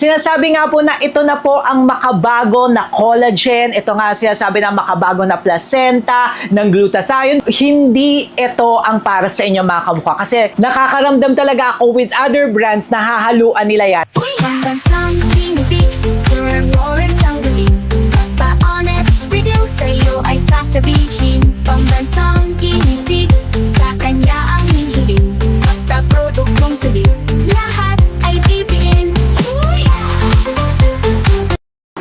Sinasabi nga po na ito na po ang makabago na collagen. Ito nga sinasabi na makabago na placenta ng glutathione. Hindi ito ang para sa inyo mga kamukha. Kasi nakakaramdam talaga ako with other brands na hahaluan nila yan. Pambansang Ginipig, Sir Lawrence ang galing. Basta honest, review sa'yo ay sasabihin. Pambansang Ginipig, sa kanya ang hihiling. Basta produktong sabi, lahat ay bibiin.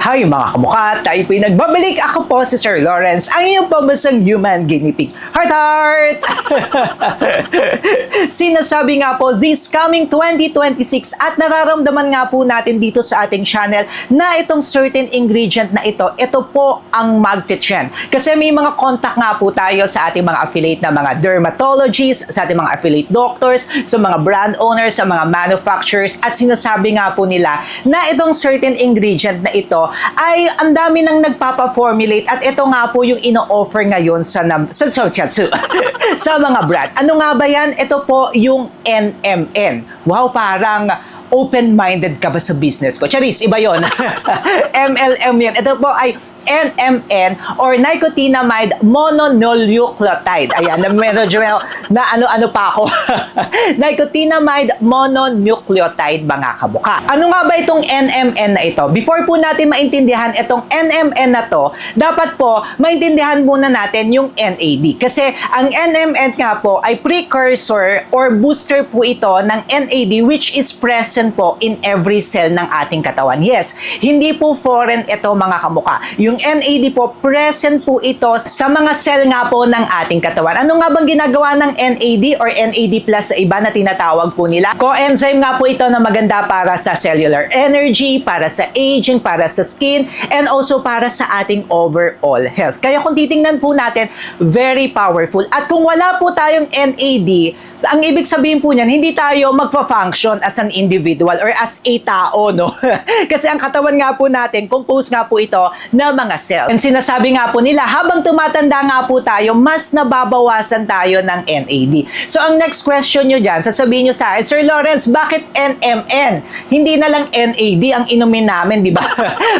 Hi mga kamukha, tayo po'y nagbabalik. Ako po si Sir Lawrence, ang iyong pambansang human guinea pig. Heart, heart! Sinasabi nga po, this coming 2026 at nararamdaman nga po natin dito sa ating channel na itong certain ingredient na ito po ang magte-trend. Kasi may mga contact nga po tayo sa ating mga affiliate na mga dermatologists, sa ating mga affiliate doctors, sa mga brand owners, sa mga manufacturers, at sinasabi nga po nila na itong certain ingredient na ito ay ang dami nang nagpapa-formulate at ito nga po yung ino-offer ngayon sa mga brand. Ano nga ba yan? Ito po yung NMN. Wow, parang open-minded ka ba sa business ko? Charis, iba yun. MLM yan. Ito po ay NMN or nicotinamide mononucleotide. Ayan, medyo na ano pa ako. Nicotinamide mononucleotide mga kabuka. Ano nga ba itong NMN na ito? Before po natin maintindihan itong NMN na to, dapat po maintindihan muna natin yung NAD. Kasi ang NMN nga po ay precursor or booster po ito ng NAD which is present po in every cell ng ating katawan. Yes, hindi po foreign ito mga kamuka. Yung NAD po, present po ito sa mga cell nga po ng ating katawan. Ano nga bang ginagawa ng NAD or NAD plus sa iba na tinatawag po nila? Coenzyme nga po ito na maganda para sa cellular energy, para sa aging, para sa skin, and also para sa ating overall health. Kaya kung titingnan po natin, very powerful. At kung wala po tayong NAD, ang ibig sabihin po niyan, hindi tayo magfa-function as an individual or as a tao, no? Kasi ang katawan nga po natin, composed nga po ito ng mga cells. And sinasabi nga po nila, habang tumatanda nga po tayo, mas nababawasan tayo ng NAD. So ang next question nyo dyan, sasabihin nyo sa akin, Sir Lawrence, bakit NMN? Hindi na lang NAD ang inumin namin, di ba?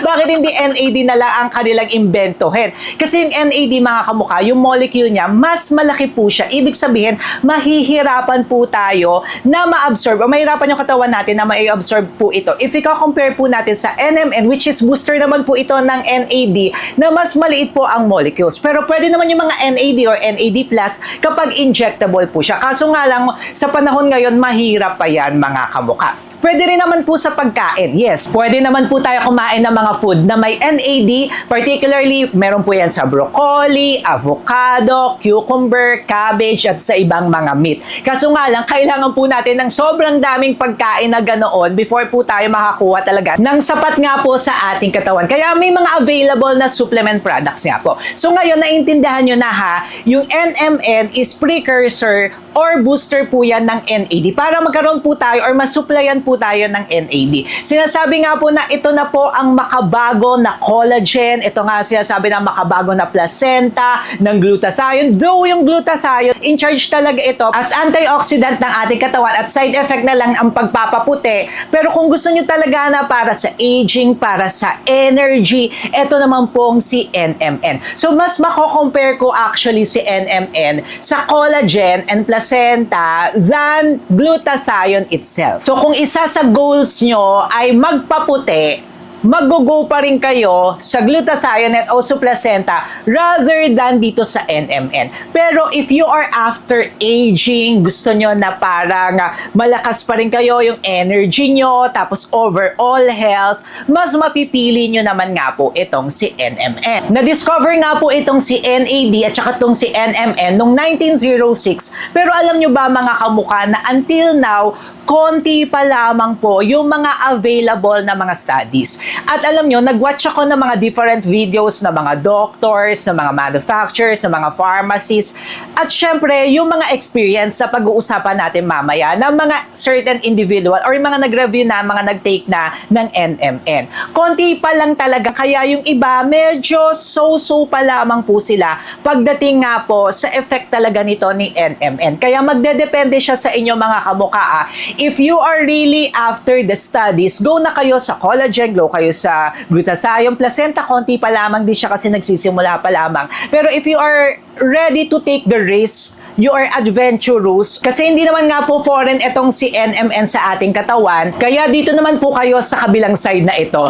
Bakit hindi NAD na lang ang kanilang imbentohin? Kasi yung NAD mga kamukha, yung molecule niya, mas malaki po siya. Ibig sabihin, mahihirapan po tayo na ma-absorb o mahirapan yung katawan natin na ma-absorb po ito. If i-compare po natin sa NMN, which is booster naman po ito ng NAD, na mas maliit po ang molecules. Pero pwede naman yung mga NAD or NAD plus kapag injectable po siya. Kaso nga lang, sa panahon ngayon, mahirap pa yan mga kamukha. Pwede rin naman po sa pagkain. Yes, pwede naman po tayo kumain ng mga food na may NAD, particularly meron po yan sa broccoli, avocado, cucumber, cabbage, at sa ibang mga meat. Kaso nga lang, kailangan po natin ng sobrang daming pagkain na ganoon before po tayo makakuha talaga ng sapat nga po sa ating katawan. Kaya may mga available na supplement products nga po. So ngayon, naintindihan nyo na ha, yung NMN is precursor or booster po yan ng NAD para magkaroon po tayo or masupplyan po tayo ng NAD. Sinasabi nga po na ito na po ang makabago na collagen. Ito nga sinasabi na makabago na placenta ng glutathione. Though yung glutathione, in charge talaga ito as antioxidant ng ating katawan at side effect na lang ang pagpapaputi. Pero kung gusto nyo talaga na para sa aging, para sa energy, ito naman pong si NMN. So mas mako-compare ko actually si NMN sa collagen and placenta than glutathione itself. So kung isa sa goals nyo ay magpaputi, mag-go pa rin kayo sa glutathione at also placenta rather than dito sa NMN. Pero if you are after aging, gusto nyo na parang malakas pa rin kayo yung energy nyo, tapos overall health, mas mapipili nyo naman nga po itong si NMN. Na-discover nga po itong si NAD at saka itong si NMN noong 1906. Pero alam nyo ba mga kamukha na until now, konti pa lamang po yung mga available na mga studies. At alam nyo, nag-watch ako ng mga different videos ng mga doctors, ng mga manufacturers, ng mga pharmacies, at syempre, yung mga experience sa pag-uusapan natin mamaya ng mga certain individual or yung mga nag-review na, mga nag-take na ng NMN. Konti pa lang talaga, kaya yung iba, medyo so-so pa lamang po sila pagdating nga po sa effect talaga nito ni NMN. Kaya magdedepende siya sa inyo mga kamukha. if you are really after the studies, go na kayo sa collagen, go kayo sa glutathione, placenta, konti pa lamang din siya kasi nagsisimula pa lamang. Pero if you are ready to take the risk, you are adventurous, kasi hindi naman nga po foreign etong si NMN sa ating katawan, kaya dito naman po kayo sa kabilang side na ito.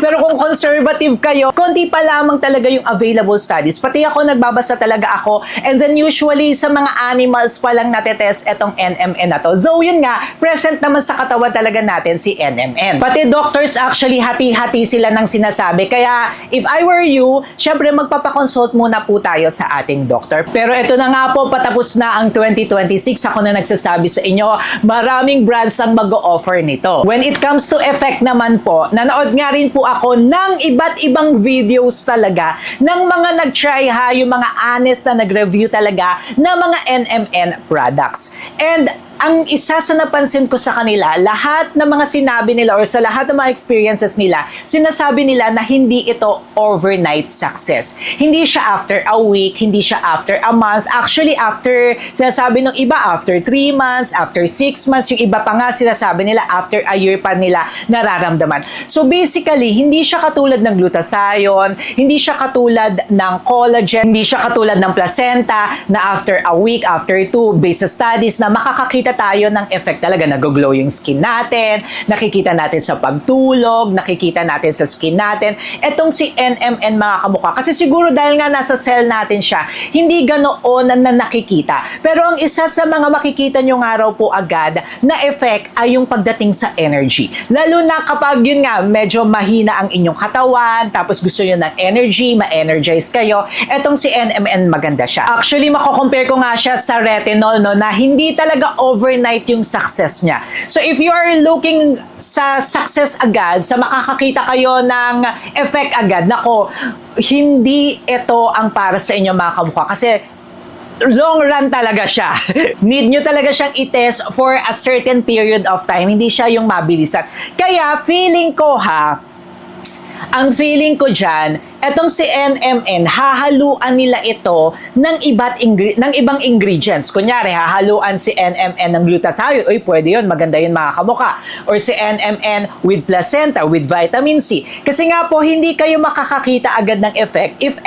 Pero kung conservative kayo, konti pa lamang talaga yung available studies. Pati ako, nagbabasa talaga ako, and then usually sa mga animals pa lang natetest etong NMN na to. Though yun nga, present naman sa katawan talaga natin si NMN. Pati doctors actually hati-hati sila ng sinasabi. Kaya if I were you, syempre magpapakonsult muna po tayo sa ating doctor. Pero ito na nga po, patapos na ang 2026, ako na nagsasabi sa inyo, maraming brands ang mag-o-offer nito. When it comes to effect naman po, nanood nga rin po ako ng iba't ibang videos talaga ng mga nag-try ha, yung mga honest na nag-review talaga ng mga NMN products. And ang isa sa napansin ko sa kanila, lahat ng mga sinabi nila or sa lahat ng mga experiences nila, sinasabi nila na hindi ito overnight success. Hindi siya after a week, hindi siya after a month. Actually, after, sinasabi ng iba, after 3 months, after 6 months, yung iba pa nga sinasabi nila, after a year pa nila nararamdaman. So basically, hindi siya katulad ng glutathione, hindi siya katulad ng collagen, hindi siya katulad ng placenta, na after a week, after 2, based sa studies, na makakakita tayo ng effect talaga. Nag-glow yung skin natin, nakikita natin sa pagtulog, nakikita natin sa skin natin. Etong si NMN mga kamukha, kasi siguro dahil nga nasa cell natin siya, hindi ganoon na nakikita. Pero ang isa sa mga makikita nyo nga raw po agad na effect ay yung pagdating sa energy. Lalo na kapag yun nga, medyo mahina ang inyong katawan, tapos gusto nyo ng energy, ma-energize kayo, etong si NMN maganda siya. Actually, mako-compare ko nga siya sa retinol, no, na hindi talaga overnight yung success niya. So if you are looking sa success agad, sa makakakita kayo ng effect agad, nako, hindi ito ang para sa inyo mga kamukha. Kasi long run talaga siya. Need nyo talaga siyang i-test for a certain period of time. Hindi siya yung mabilisan. Kaya feeling ko ang feeling ko dyan, etong si NMN, hahaluan nila ito ng ibang ingredients. Kunyari, hahaluan si NMN ng glutathione. Uy, pwede yun, maganda yun mga kamukha. Or si NMN with placenta, with vitamin C. Kasi nga po, hindi kayo makakakita agad ng effect if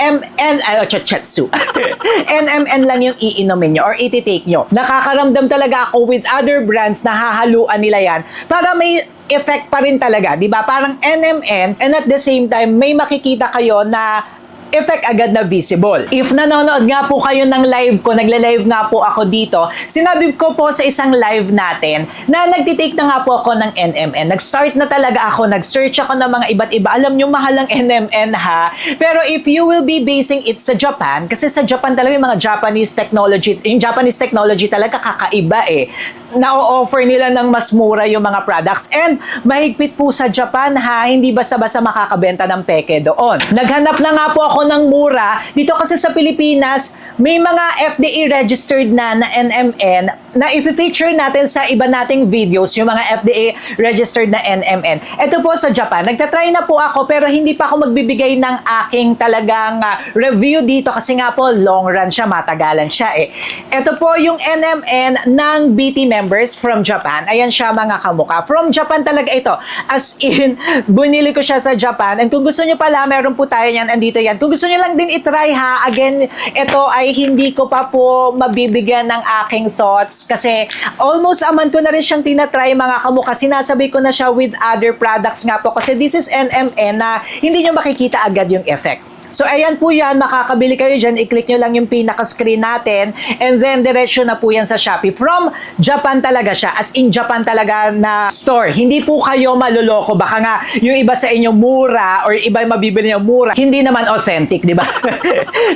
NMN lang yung iinumin nyo or ititake nyo. Nakakaramdam talaga ako with other brands na hahaluan nila yan para may effect pa rin talaga, di ba? Parang NMN, and at the same time, may makikita kayo na effect agad na visible. If nanonood nga po kayo ng live ko, nagle-live nga po ako dito, sinabi ko po sa isang live natin na nagtitake na nga po ako ng NMN. Nag-start na talaga ako, nag-search ako ng mga iba't iba. Alam nyo, mahal ang NMN ha. Pero if you will be basing it sa Japan, kasi sa Japan talaga yung mga Japanese technology talaga kakaiba eh. Na-offer nila ng mas mura yung mga products, and mahigpit po sa Japan ha, hindi basta-basta makakabenta ng peke doon. Naghanap na nga po ako ng mura dito kasi sa Pilipinas may mga FDA registered na NMN na i-feature natin sa iba nating videos, yung mga FDA registered na NMN. Ito po sa Japan, nagtatry na po ako pero hindi pa ako magbibigay ng aking talagang review dito kasi nga po long run siya, matagalan siya eh. Ito po yung NMN ng BT members from Japan. Ayan siya mga kamukha. From Japan talaga ito. As in, bunili ko siya sa Japan. And kung gusto nyo pala, meron po tayo yan, andito yan. Kung gusto nyo lang din itry ha, again, ito ay hindi ko pa po mabibigyan ng aking thoughts kasi almost a month ko na rin siyang tinatry mga kamukha. Sinasabi ko na siya with other products nga po kasi this is NMN na hindi nyo makikita agad yung effect. So, ayan po yan. Makakabili kayo dyan. I-click nyo lang yung pinaka-screen natin. And then, diretso na po yan sa Shopee. From Japan talaga siya. As in Japan talaga na store. Hindi po kayo maluloko. Baka nga, yung iba sa inyo mura or iba yung mabibili nyo mura. Hindi naman authentic, di ba?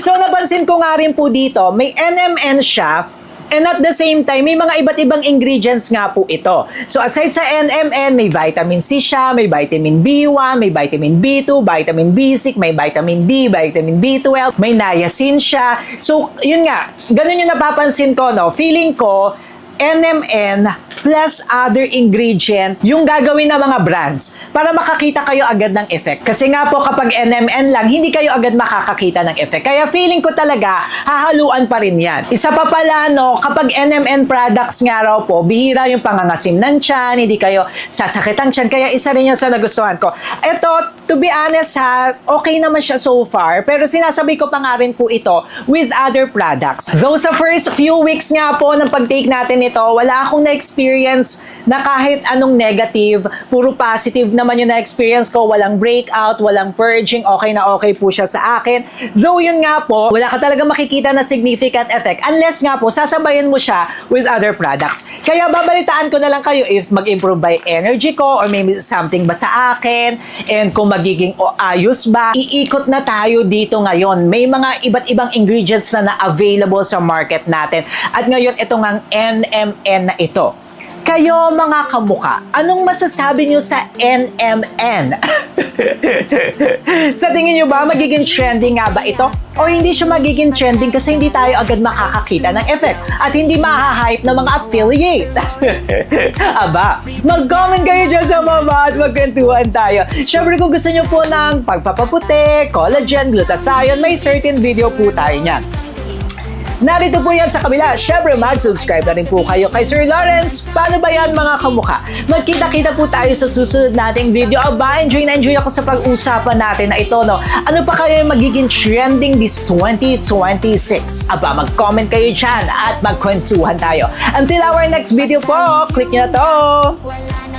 So, napansin ko nga rin po dito, may NMN siya. And at the same time, may mga iba't ibang ingredients nga po ito. So aside sa NMN, may vitamin C siya, may vitamin B1, may vitamin B2, vitamin B6, may vitamin D, vitamin B12, may niacin siya. So yun nga, ganun yung napapansin ko, no? Feeling ko, NMN plus other ingredient yung gagawin ng mga brands para makakita kayo agad ng effect. Kasi nga po kapag NMN lang, hindi kayo agad makakakita ng effect. Kaya feeling ko talaga, hahaluan pa rin yan. Isa pa pala, no, kapag NMN products nga raw po, bihira yung pangangasim ng tiyan, hindi kayo sasakit ang tiyan. Kaya isa rin yan sa nagustuhan ko. Ito, to be honest ha, okay naman siya so far, pero sinasabi ko pa nga rin po ito with other products. Though sa first few weeks nga po ng pag-take natin ito, wala akong na-experience na kahit anong negative, puro positive naman yung na-experience ko, walang breakout, walang purging, okay na okay po siya sa akin. Though yun nga po, wala ka talaga makikita na significant effect unless nga po, sasabayan mo siya with other products. Kaya babalitaan ko na lang kayo if mag-improve ba yung energy ko or maybe something ba sa akin and kung magiging ayos ba. Iikot na tayo dito ngayon. May mga iba't ibang ingredients na available sa market natin. At ngayon, ito ngang NMN na ito. Kayo mga kamuka, anong masasabi nyo sa NMN? Sa tingin nyo ba, magiging trending nga ba ito? O hindi siya magiging trending kasi hindi tayo agad makakakita ng effect at hindi mahahype ng mga affiliate? Aba, mag-comment kayo dyan sa baba at magkwentuhan tayo. Syempre kung gusto nyo po ng pagpapaputi, collagen, glutathione, may certain video po tayo niyan. Narito po yan sa kabila. Syempre, mag-subscribe na rin po kayo kay Sir Lawrence. Paano ba yan mga kamuka? Magkita-kita po tayo sa susunod nating video. Aba, enjoy na enjoy ako sa pag-usapan natin na ito, no? Ano pa kayo yung magiging trending this 2026? Aba, mag-comment kayo dyan at magkwentuhan tayo. Until our next video po, click nyo na to! Wala